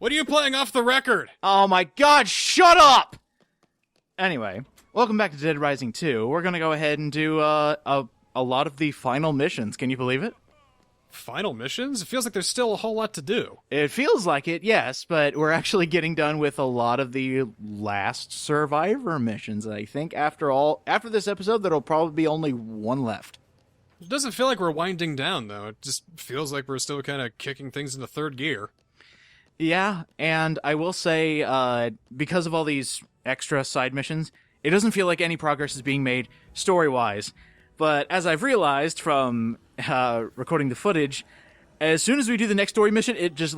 What are you playing off the record? Oh my god, shut up! Anyway, welcome back to Dead Rising 2. We're gonna go ahead and do a lot of the final missions. Can you believe it? Final missions? It feels like there's still a whole lot to do. It feels like it, yes, but we're actually getting done with a lot of the last Survivor missions. I think after this episode, there'll probably be only one left. It doesn't feel like we're winding down, though. It just feels like we're still kind of kicking things into third gear. Yeah, and I will say, because of all these extra side missions, it doesn't feel like any progress is being made story-wise. But as I've realized from recording the footage, as soon as we do the next story mission, it just,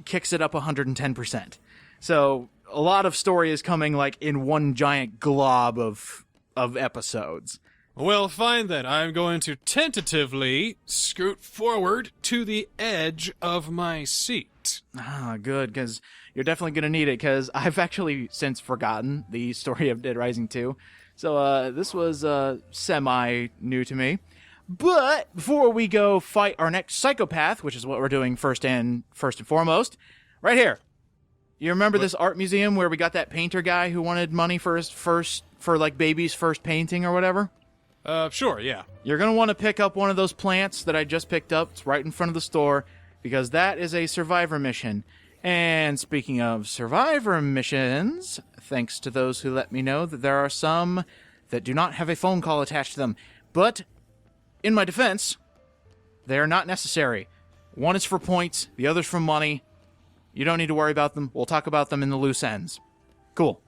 kicks it up 110%. So a lot of story is coming, in one giant glob of episodes. Well, fine then. I'm going to tentatively scoot forward to the edge of my seat. Ah, good, because you're definitely going to need it, because I've actually since forgotten the story of Dead Rising 2. So this was semi-new to me. But before we go fight our next psychopath, which is what we're doing first and foremost, right here. You remember this art museum where we got that painter guy who wanted money for his baby's first painting or whatever? Sure, yeah. You're going to want to pick up one of those plants that I just picked up. It's right in front of the store, because that is a Survivor mission. And speaking of Survivor missions, thanks to those who let me know that there are some that do not have a phone call attached to them. But, in my defense, they are not necessary. One is for points, the other's for money. You don't need to worry about them. We'll talk about them in the loose ends. Cool.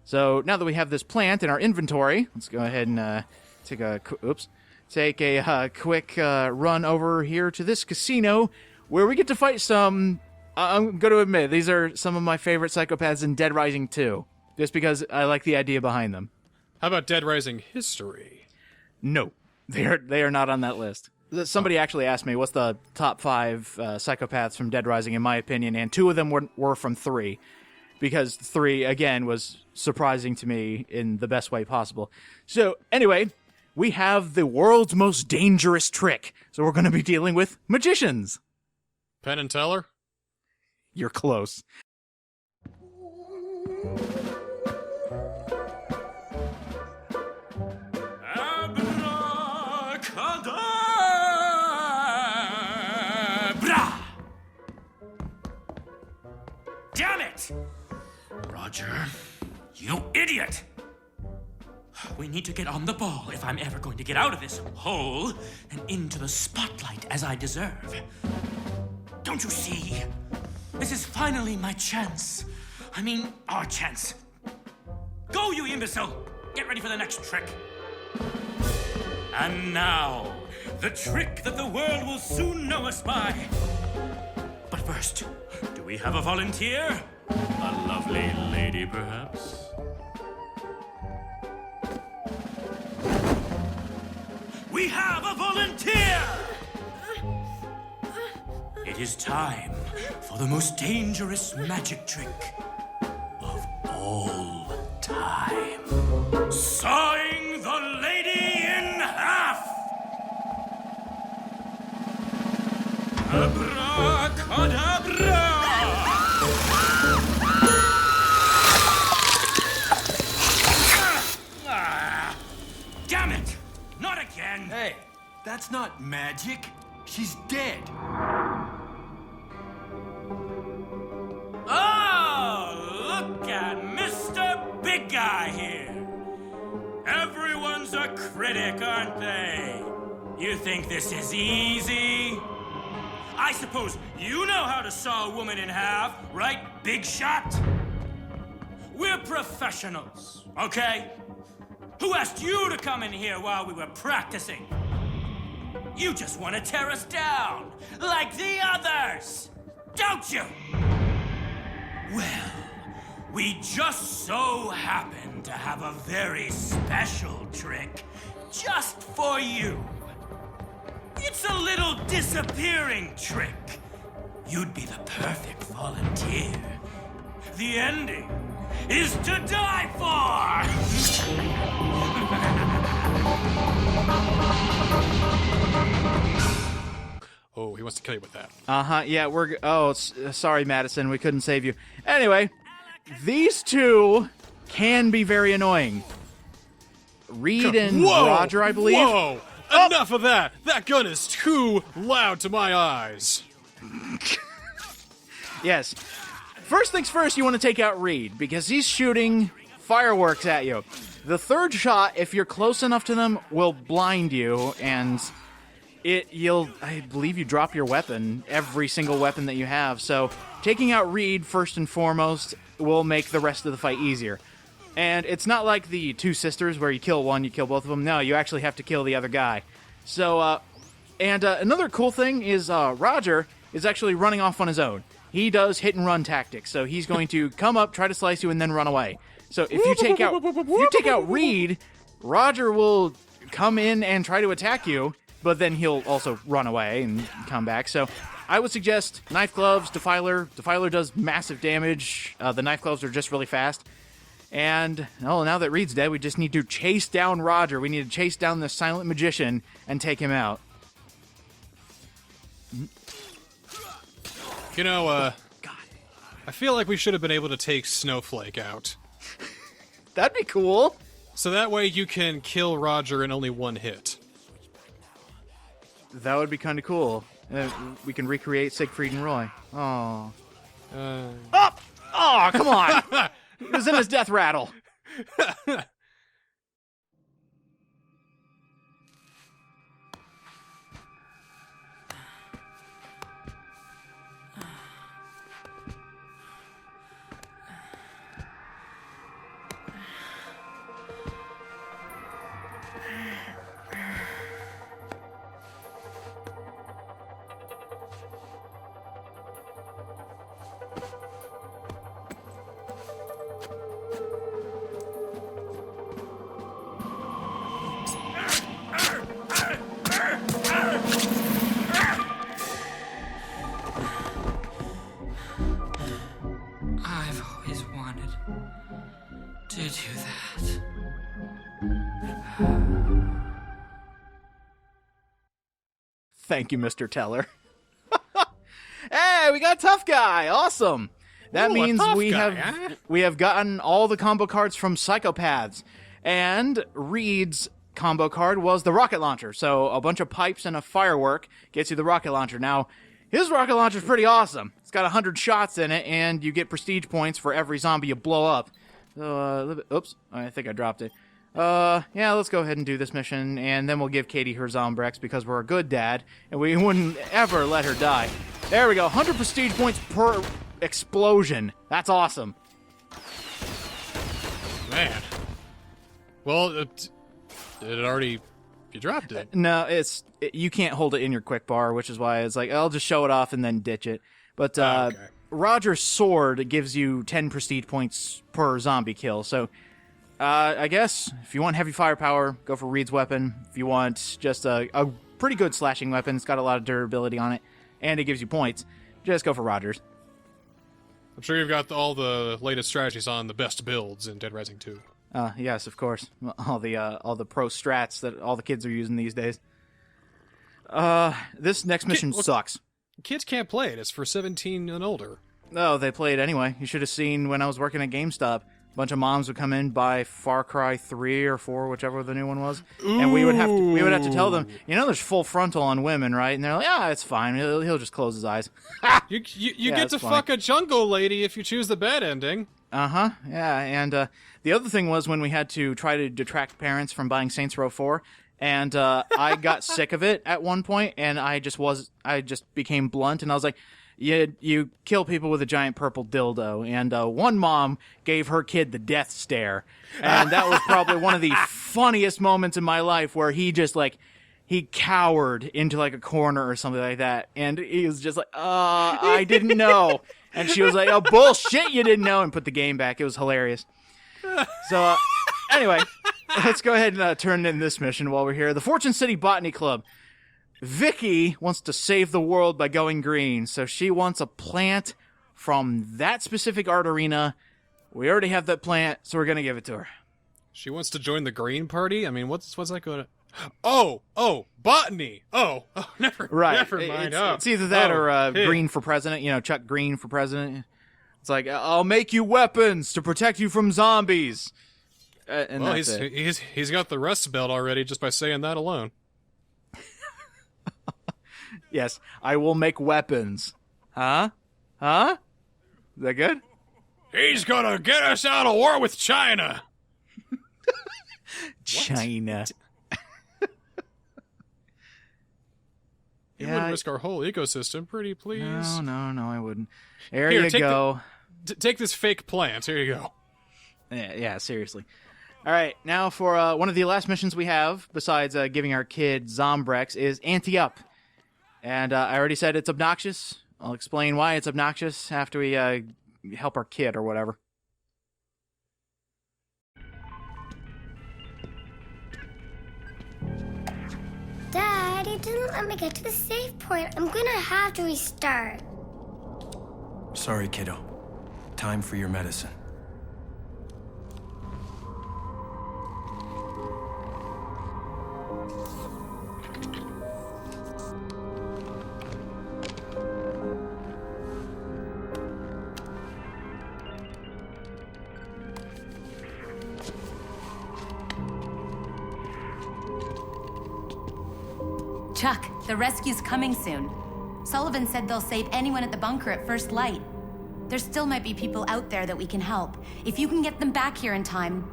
So, now that we have this plant in our inventory, let's go ahead and take a quick run over here to this casino, where we get to fight some... I'm going to admit, these are some of my favorite psychopaths in Dead Rising 2, just because I like the idea behind them. How about Dead Rising history? No, they are not on that list. Somebody actually asked me what's the top 5 psychopaths from Dead Rising, in my opinion, and 2 of them were from 3, because 3, again, was surprising to me in the best way possible. So, anyway, we have the world's most dangerous trick, so we're going to be dealing with magicians. Penn and Teller? You're close. Abracadabra! Damn it! Roger, you idiot! We need to get on the ball if I'm ever going to get out of this hole and into the spotlight as I deserve. Don't you see? This is finally my chance. I mean, our chance. Go, you imbecile! Get ready for the next trick. And now, the trick that the world will soon know us by. But first, do we have a volunteer? A lovely lady, perhaps? We have a volunteer! It is time for the most dangerous magic trick of all time. Sawing the lady in half! Abracadabra! Damn it! Not again! Hey, that's not magic. She's dead. Oh, look at Mr. Big Guy here. Everyone's a critic, aren't they? You think this is easy? I suppose you know how to saw a woman in half, right, Big Shot? We're professionals, okay? Who asked you to come in here while we were practicing? You just want to tear us down, like the others, don't you? Well, we just so happen to have a very special trick just for you. It's a little disappearing trick. You'd be the perfect volunteer. The ending is to die for! Oh, he wants to kill you with that. Yeah, sorry, Madison, we couldn't save you. Anyway, these two can be very annoying. Reed and Roger, I believe. Whoa! Enough of that! That gun is too loud to my eyes. Yes. First things first, you want to take out Reed, because he's shooting fireworks at you. The third shot, if you're close enough to them, will blind you, and I believe you drop your weapon, every single weapon that you have. So taking out Reed, first and foremost, will make the rest of the fight easier. And it's not like the Two Sisters where you kill one, you kill both of them. No, you actually have to kill the other guy. So, another cool thing is Roger is actually running off on his own. He does hit-and-run tactics, so he's going to come up, try to slice you, and then run away. So if you take out Reed, Roger will come in and try to attack you, but then he'll also run away and come back. So I would suggest Knife Gloves, Defiler. Defiler does massive damage. The Knife Gloves are just really fast. And, now that Reed's dead, we just need to chase down Roger. We need to chase down the Silent Magician and take him out. You know, I feel like we should have been able to take Snowflake out. That'd be cool. So that way you can kill Roger in only one hit. That would be kind of cool. We can recreate Siegfried and Roy. Oh. Oh, come on! It was in his death rattle. I've always wanted to do that. Thank you, Mr. Teller. Hey, we got Tough Guy. Awesome. That means we have gotten all the combo cards from Psychopaths. And Reed's combo card was the rocket launcher. So a bunch of pipes and a firework gets you the rocket launcher. Now, his rocket launcher is pretty awesome. It's got 100 shots in it, and you get prestige points for every zombie you blow up. So, oops, I think I dropped it. Yeah, let's go ahead and do this mission, and then we'll give Katie her Zombrex because we're a good dad, and we wouldn't ever let her die. There we go, 100 prestige points per explosion. That's awesome. Man. Well, did it already... You dropped it. No, you can't hold it in your quick bar, which is why it's like, I'll just show it off and then ditch it. But Okay. Roger's sword gives you 10 prestige points per zombie kill. So I guess if you want heavy firepower, go for Reed's weapon. If you want just a pretty good slashing weapon, it's got a lot of durability on it, and it gives you points, just go for Roger's. I'm sure you've got all the latest strategies on the best builds in Dead Rising 2. Yes, of course. All the pro strats that all the kids are using these days. This next mission sucks. Kids can't play it. It's for 17 and older. No, they play it anyway. You should have seen when I was working at GameStop. A bunch of moms would come in, buy Far Cry 3 or 4, whichever the new one was, and we would have to tell them, there's full frontal on women, right? And they're like, it's fine. He'll just close his eyes. You Yeah, get to it's funny. fuck a jungle lady if you choose the bad ending. Yeah, and the other thing was when we had to try to detract parents from buying Saints Row 4, and I got sick of it at one point, and I just became blunt, and I was like, you kill people with a giant purple dildo, and one mom gave her kid the death stare, and that was probably one of the funniest moments in my life, where he just he cowered into like a corner or something like that, and he was just like, I didn't know. And she was like, oh, bullshit, you didn't know, and put the game back. It was hilarious. So, anyway, let's go ahead and turn in this mission while we're here. The Fortune City Botany Club. Vicky wants to save the world by going green, so she wants a plant from that specific art arena. We already have that plant, so we're going to give it to her. She wants to join the Green Party? I mean, what's that going to... Oh, botany. Never mind. It's either that or Green for president. You know, Chuck Green for president. It's like, I'll make you weapons to protect you from zombies. And well, that's it. he's got the Rust Belt already just by saying that alone. Yes, I will make weapons. Huh? Is that good? He's gonna get us out of war with China. China. You wouldn't risk our whole ecosystem, pretty please. No, I wouldn't. There Here, you go. Take this fake plant. Here you go. Yeah, seriously. All right, now for one of the last missions we have, besides giving our kid Zombrex, is Ante Up. And I already said it's obnoxious. I'll explain why it's obnoxious after we help our kid or whatever. Dad, it didn't let me get to the save point. I'm gonna have to restart. Sorry, kiddo. Time for your medicine. Chuck, the rescue's coming soon. Sullivan said they'll save anyone at the bunker at first light. There still might be people out there that we can help. If you can get them back here in time.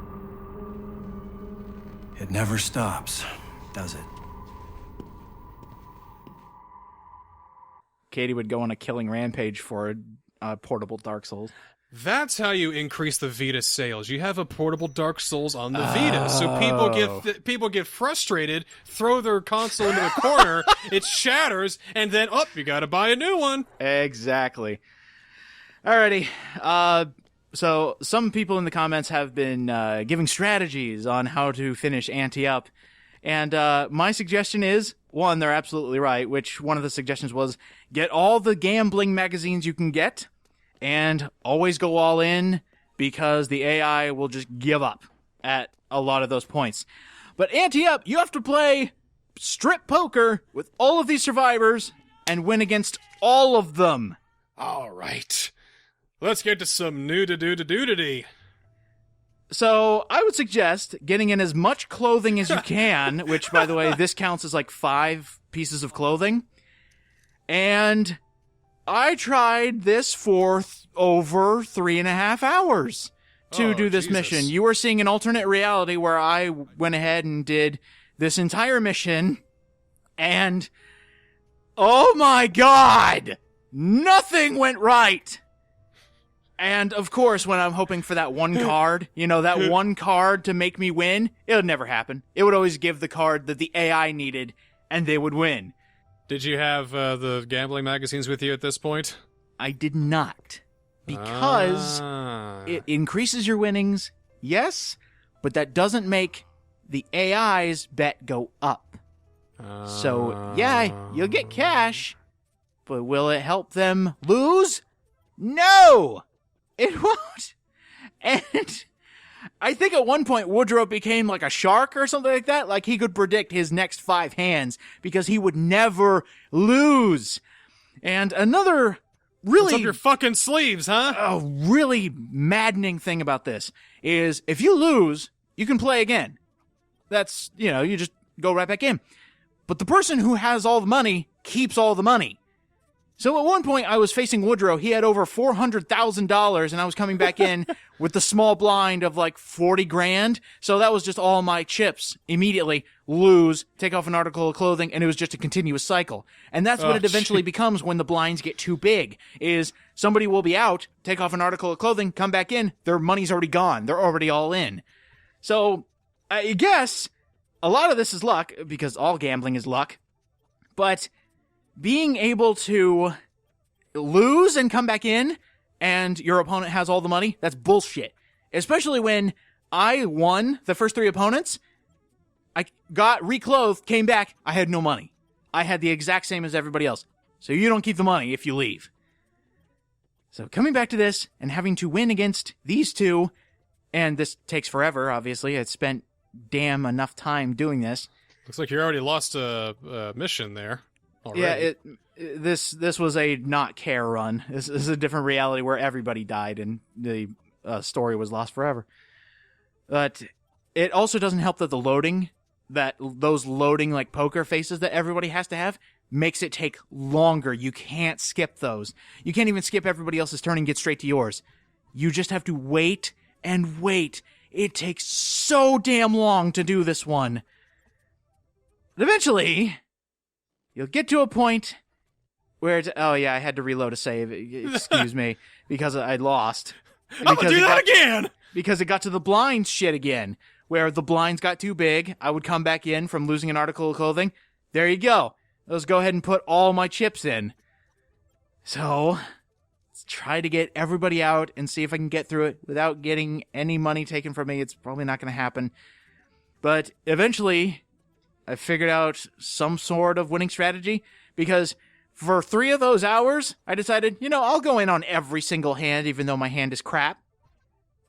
It never stops, does it? Katie would go on a killing rampage for a portable Dark Souls. That's how you increase the Vita sales. You have a portable Dark Souls on the Vita, so people get frustrated, throw their console into the corner, it shatters, and then you got to buy a new one. Exactly. Alrighty. So some people in the comments have been giving strategies on how to finish Ante Up, and my suggestion is, one, they're absolutely right. Which one of the suggestions was get all the gambling magazines you can get. And always go all in, because the AI will just give up at a lot of those points. But Ante Up, you have to play strip poker with all of these survivors and win against all of them. All right. Let's get to some nudity. So I would suggest getting in as much clothing as you can, which, by the way, this counts as like 5 pieces of clothing. And I tried this for over 3.5 hours to do this mission. You are seeing an alternate reality where I went ahead and did this entire mission, and oh my god, nothing went right. And of course, when I'm hoping for that one card, that one card to make me win, it would never happen. It would always give the card that the AI needed, and they would win. Did you have the gambling magazines with you at this point? I did not. Because it increases your winnings, yes, but that doesn't make the AI's bet go up. So, yeah, you'll get cash, but will it help them lose? No! It won't. And I think at one point Woodrow became like a shark or something like that. Like he could predict his next 5 hands because he would never lose. And another really... What's up your fucking sleeves, huh? A really maddening thing about this is if you lose, you can play again. That's, you just go right back in. But the person who has all the money keeps all the money. So at one point, I was facing Woodrow. He had over $400,000, and I was coming back in with the small blind of like 40 grand. So that was just all my chips. Immediately lose, take off an article of clothing, and it was just a continuous cycle. And that's what it eventually becomes when the blinds get too big, is somebody will be out, take off an article of clothing, come back in, their money's already gone. They're already all in. So I guess a lot of this is luck, because all gambling is luck. But being able to lose and come back in and your opponent has all the money, that's bullshit. Especially when I won the first 3 opponents, I got reclothed, came back, I had no money. I had the exact same as everybody else. So you don't keep the money if you leave. So coming back to this and having to win against these 2, and this takes forever, obviously. I spent damn enough time doing this. Looks like you already lost a mission there. Already. Yeah, this was a not care run. This is a different reality where everybody died and the story was lost forever. But it also doesn't help that those loading like poker faces that everybody has to have makes it take longer. You can't skip those. You can't even skip everybody else's turn and get straight to yours. You just have to wait and wait. It takes so damn long to do this one. But eventually, you'll get to a point where oh yeah, I had to reload a save. Excuse me, because I lost. I'm gonna do that again! Because it got to the blinds shit again, where the blinds got too big. I would come back in from losing an article of clothing. There you go. Let's go ahead and put all my chips in. So, let's try to get everybody out and see if I can get through it without getting any money taken from me. It's probably not going to happen. But eventually, I figured out some sort of winning strategy, because for 3 of those hours, I decided, I'll go in on every single hand, even though my hand is crap.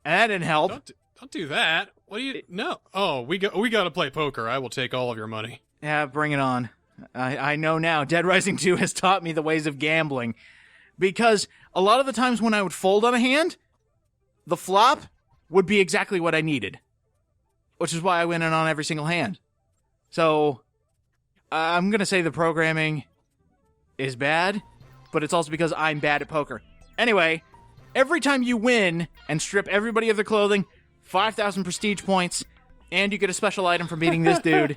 And that didn't help. Don't do that. What do you... No. Oh, we got to play poker. I will take all of your money. Yeah, bring it on. I know now. Dead Rising 2 has taught me the ways of gambling. Because a lot of the times when I would fold on a hand, the flop would be exactly what I needed. Which is why I went in on every single hand. So, I'm going to say the programming is bad, but it's also because I'm bad at poker. Anyway, every time you win and strip everybody of their clothing, 5,000 prestige points, and you get a special item for beating this dude.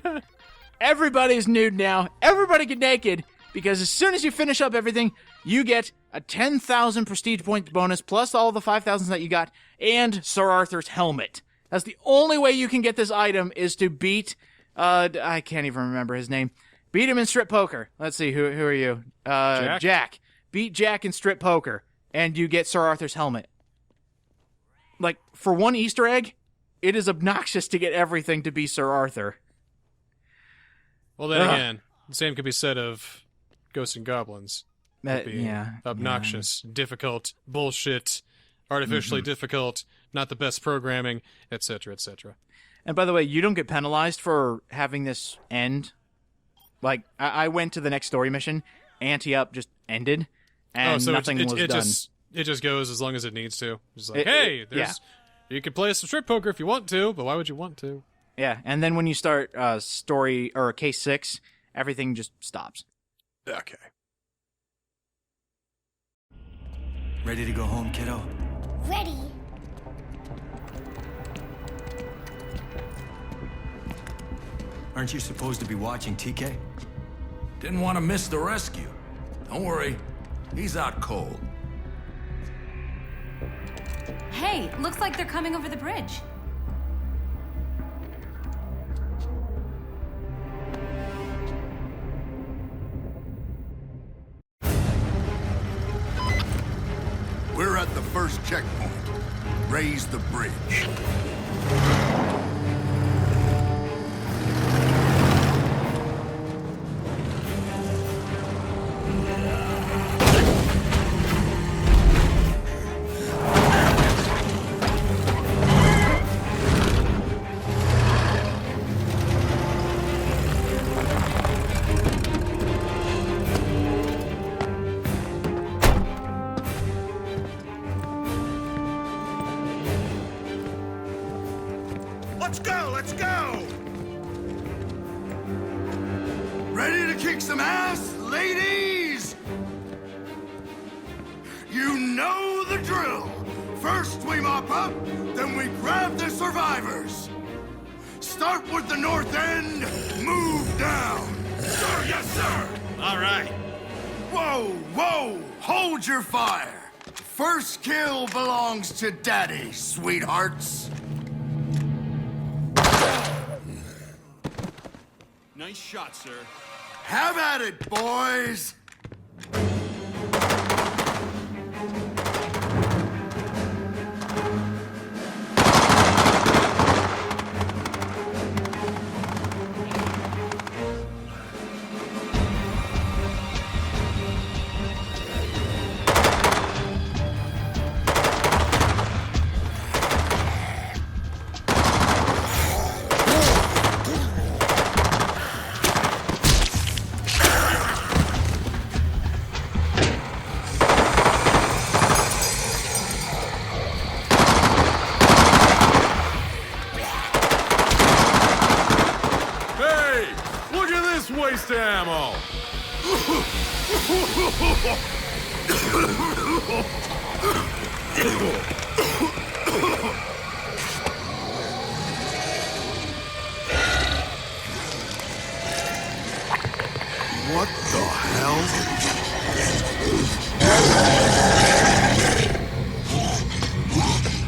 Everybody's nude now. Everybody get naked, because as soon as you finish up everything, you get a 10,000 prestige point bonus, plus all the 5,000s that you got, and Sir Arthur's helmet. That's the only way you can get this item, is to beat... I can't even remember his name. Beat him in strip poker. Let's see, who are you? Jack. Beat Jack in strip poker, and you get Sir Arthur's helmet. Like, for one Easter egg, it is obnoxious to get everything to be Sir Arthur. Well, then again, the same could be said of Ghosts and Goblins. Yeah. Obnoxious, difficult, bullshit, artificially difficult, not the best programming, etc., etc. And by the way, you don't get penalized for having this end. Like, I went to the next story mission, ante up just ended, and nothing was done. It just goes as long as it needs to. Just like, you can play some strip poker if you want to, but why would you want to? Yeah, and then when you start story or case 6, everything just stops. Okay. Ready to go home, kiddo? Ready. Aren't you supposed to be watching TK? Didn't want to miss the rescue. Don't worry, he's out cold. Hey, looks like they're coming over the bridge. We're at the first checkpoint. Raise the bridge. Let's go! Ready to kick some ass, ladies? You know the drill. First we mop up, then we grab the survivors. Start with the north end, move down. Sir, yes, sir. All right. Whoa, hold your fire. First kill belongs to Daddy, sweethearts. Nice shot, sir. Have at it, boys! blast ammo! What the hell?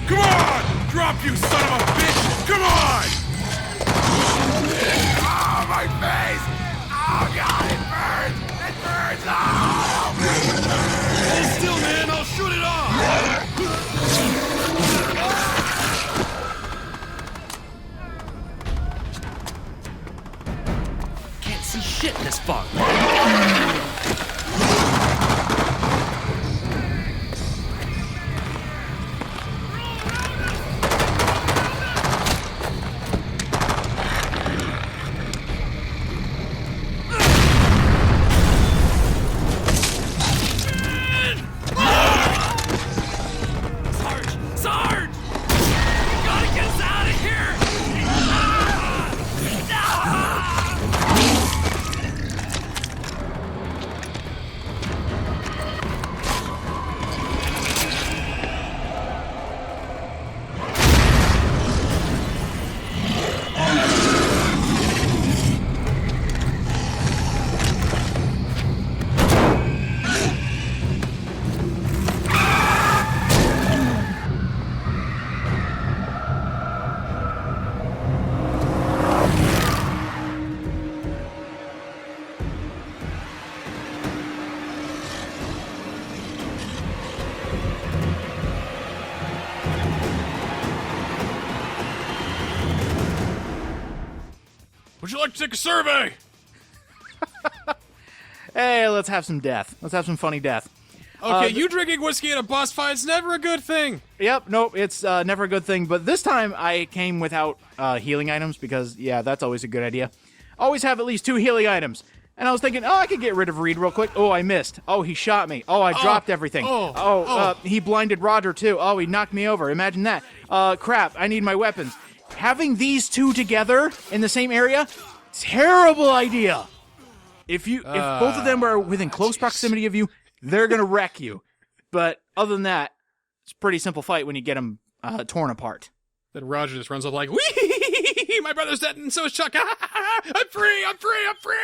Come on! Drop, you son of a bitch! Come on! Oh, my face! Oh, God, it burns! It burns! Oh! Hold still, man! I'll shoot it off! Can't see shit in this fog. Sarge! You gotta get us out of here! Would you like to take a survey? Hey, let's have some death. Let's have some funny death. Okay, you drinking whiskey in a boss fight is never a good thing. Yep, nope, it's never a good thing. But this time I came without healing items because, yeah, that's always a good idea. Always have at least 2 healing items. And I was thinking, I could get rid of Reed real quick. Oh, I missed. Oh, he shot me. Oh, I dropped everything. He blinded Roger, too. Oh, he knocked me over. Imagine that. Crap, I need my weapons. Having these 2 together in the same area, terrible idea. If both of them are within close proximity of you, they're going to wreck you. But other than that, it's a pretty simple fight when you get them torn apart. Then Roger just runs up like, wee! My brother's dead and so is Chuck. I'm free! I'm free! I'm free!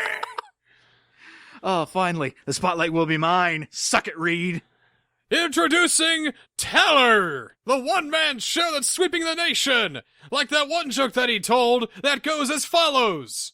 Oh, finally, the spotlight will be mine. Suck it, Reed. Introducing Teller, the one-man show that's sweeping the nation. Like that one joke that he told that goes as follows.